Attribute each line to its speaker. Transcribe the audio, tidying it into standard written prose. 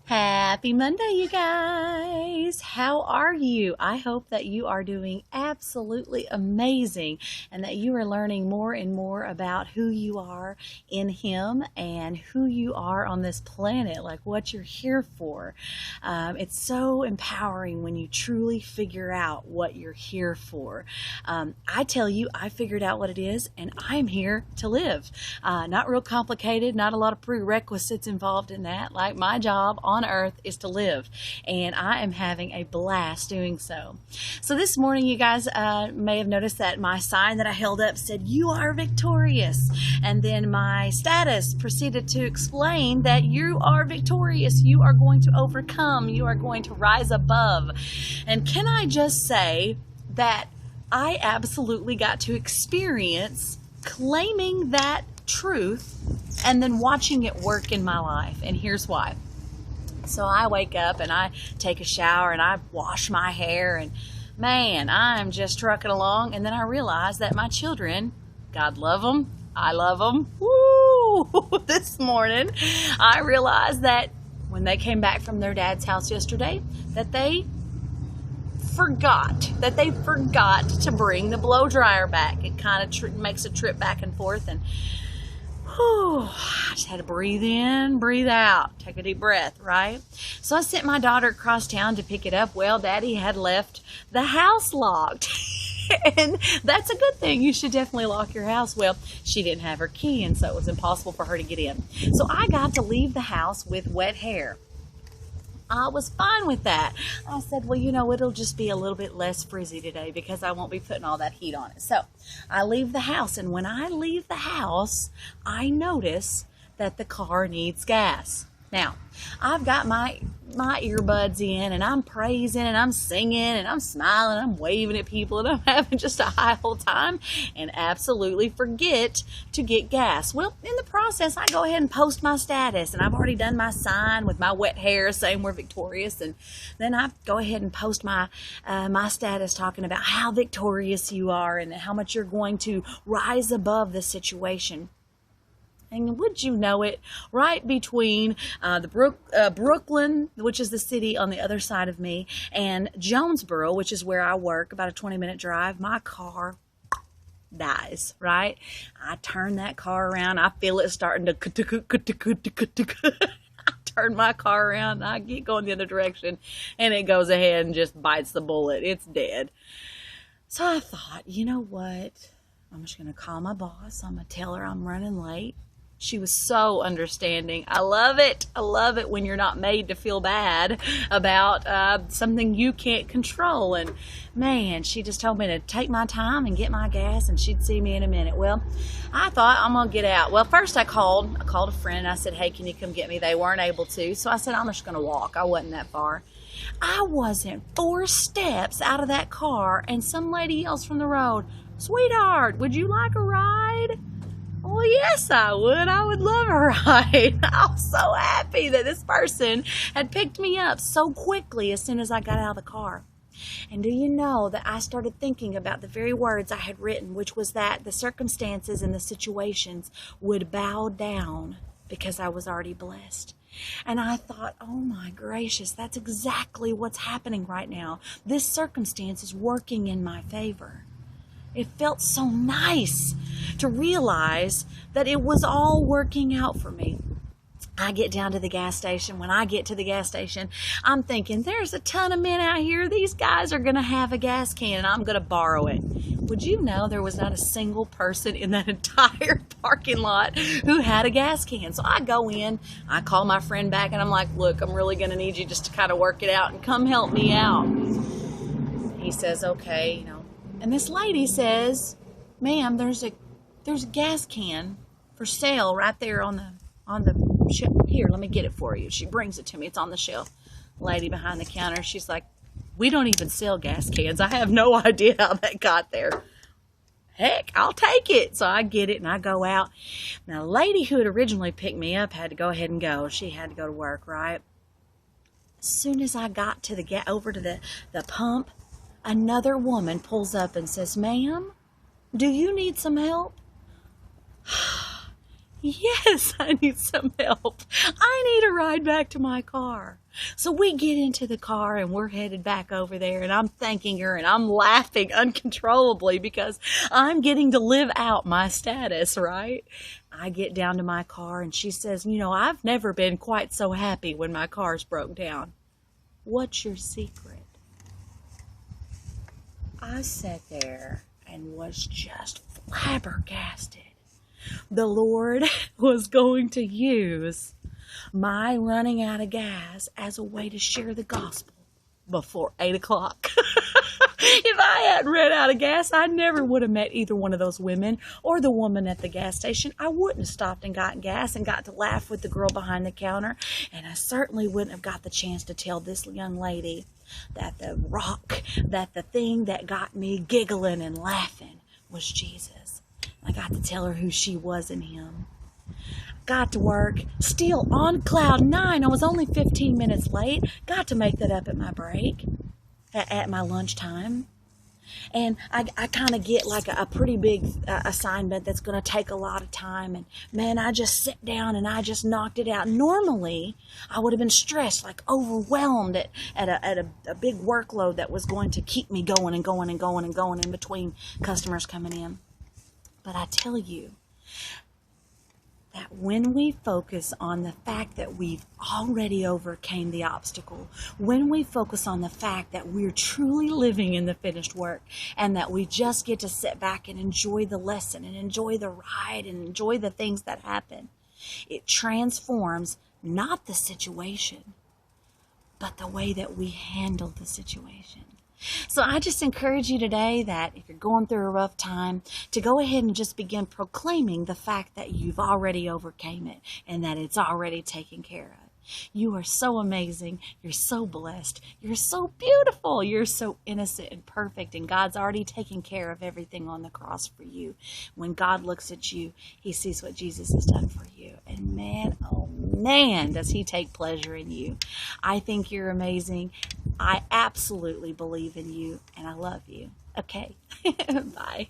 Speaker 1: Happy Monday, you guys. How are you? I hope that you are doing absolutely amazing and that you are learning more and more about who you are in Him and who you are on this planet, like what you're here for. It's so empowering when you truly figure out what you're here for. I tell you, I figured out what it is, and I'm here to live. Not real complicated, not a lot of prerequisites involved in that. Like my job on earth is to live, and I am having a blast doing so. So this morning, you guys may have noticed that my sign that I held up said, "You are victorious," and then my status proceeded to explain that you are victorious, you are going to overcome, you are going to rise above. And can I just say that I absolutely got to experience claiming that truth and then watching it work in my life. And here's why. So I wake up and I take a shower and I wash my hair, and man, I'm just trucking along. And then I realize that my children, God love them, I love them, woo! This morning I realized that when they came back from their dad's house yesterday, that they forgot to bring the blow dryer back. It kind of makes a trip back and forth, and I just had to breathe in, breathe out, take a deep breath, right? So I sent my daughter across town to pick it up. Well, Daddy had left the house locked. And that's a good thing. You should definitely lock your house. Well, she didn't have her key, and so it was impossible for her to get in. So I got to leave the house with wet hair. I was fine with that. I said, well, it'll just be a little bit less frizzy today because I won't be putting all that heat on it. So I leave the house, and when I leave the house, I notice that the car needs gas. Now, I've got my earbuds in, and I'm praising, and I'm singing, and I'm smiling, I'm waving at people, and I'm having just a high old time, and absolutely forget to get gas. Well, in the process, I go ahead and post my status, and I've already done my sign with my wet hair saying we're victorious, and then I go ahead and post my status talking about how victorious you are and how much you're going to rise above the situation. And would you know it, right between Brooklyn, which is the city on the other side of me, and Jonesboro, which is where I work, about a 20-minute drive, my car dies, right? I turn that car around. I feel it starting to I turn my car around, and I get going the other direction, and it goes ahead and just bites the bullet. It's dead. So I thought, you know what? I'm just going to call my boss. I'm going to tell her I'm running late. She was so understanding. I love it. I love it when you're not made to feel bad about something you can't control. And man, she just told me to take my time and get my gas, and she'd see me in a minute. Well, I thought, I'm going to get out. Well, first I called a friend, and I said, hey, can you come get me? They weren't able to. So I said, I'm just going to walk. I wasn't that far. I wasn't 4 steps out of that car, and some lady yells from the road, sweetheart, would you like a ride? Well, yes, I would. I would love a ride. I was so happy that this person had picked me up so quickly as soon as I got out of the car. And do you know that I started thinking about the very words I had written, which was that the circumstances and the situations would bow down because I was already blessed. And I thought, oh my gracious, that's exactly what's happening right now. This circumstance is working in my favor. It felt so nice to realize that it was all working out for me. I get down to the gas station. When I get to the gas station, I'm thinking, there's a ton of men out here. These guys are going to have a gas can, and I'm going to borrow it. Would you know there was not a single person in that entire parking lot who had a gas can? So I go in, I call my friend back, and I'm like, look, I'm really going to need you just to kind of work it out and come help me out. He says, okay, And this lady says, ma'am, there's a gas can for sale right there on the shelf. Here, let me get it for you. She brings it to me. It's on the shelf. Lady behind the counter, she's like, we don't even sell gas cans. I have no idea how that got there. Heck, I'll take it. So I get it and I go out. Now, the lady who had originally picked me up had to go ahead and go. She had to go to work, right? As soon as I got to over to the pump, another woman pulls up and says, ma'am, do you need some help? Yes, I need some help. I need a ride back to my car. So we get into the car and we're headed back over there, and I'm thanking her and I'm laughing uncontrollably because I'm getting to live out my status, right? I get down to my car and she says, I've never been quite so happy when my car's broke down. What's your secret? I sat there and was just flabbergasted. The Lord was going to use my running out of gas as a way to share the gospel before 8 o'clock. If I hadn't run out of gas, I never would have met either one of those women or the woman at the gas station. I wouldn't have stopped and gotten gas and got to laugh with the girl behind the counter. And I certainly wouldn't have got the chance to tell this young lady that the thing that got me giggling and laughing was Jesus. I got to tell her who she was in him. Got to work, still on cloud 9. I was only 15 minutes late. Got to make that up at my break, at my lunchtime. And I kind of get like a pretty big assignment that's going to take a lot of time. And man, I just sat down and I just knocked it out. Normally, I would have been stressed, like overwhelmed at a big workload that was going to keep me going and going and going and going in between customers coming in. But I tell you, that when we focus on the fact that we've already overcame the obstacle, when we focus on the fact that we're truly living in the finished work and that we just get to sit back and enjoy the lesson and enjoy the ride and enjoy the things that happen, it transforms not the situation, but the way that we handle the situation. So I just encourage you today that if you're going through a rough time, to go ahead and just begin proclaiming the fact that you've already overcame it and that it's already taken care of. You are so amazing. You're so blessed. You're so beautiful. You're so innocent and perfect. And God's already taken care of everything on the cross for you. When God looks at you, he sees what Jesus has done for you. And man, oh man, does he take pleasure in you. I think you're amazing. I absolutely believe in you and I love you. Okay, bye.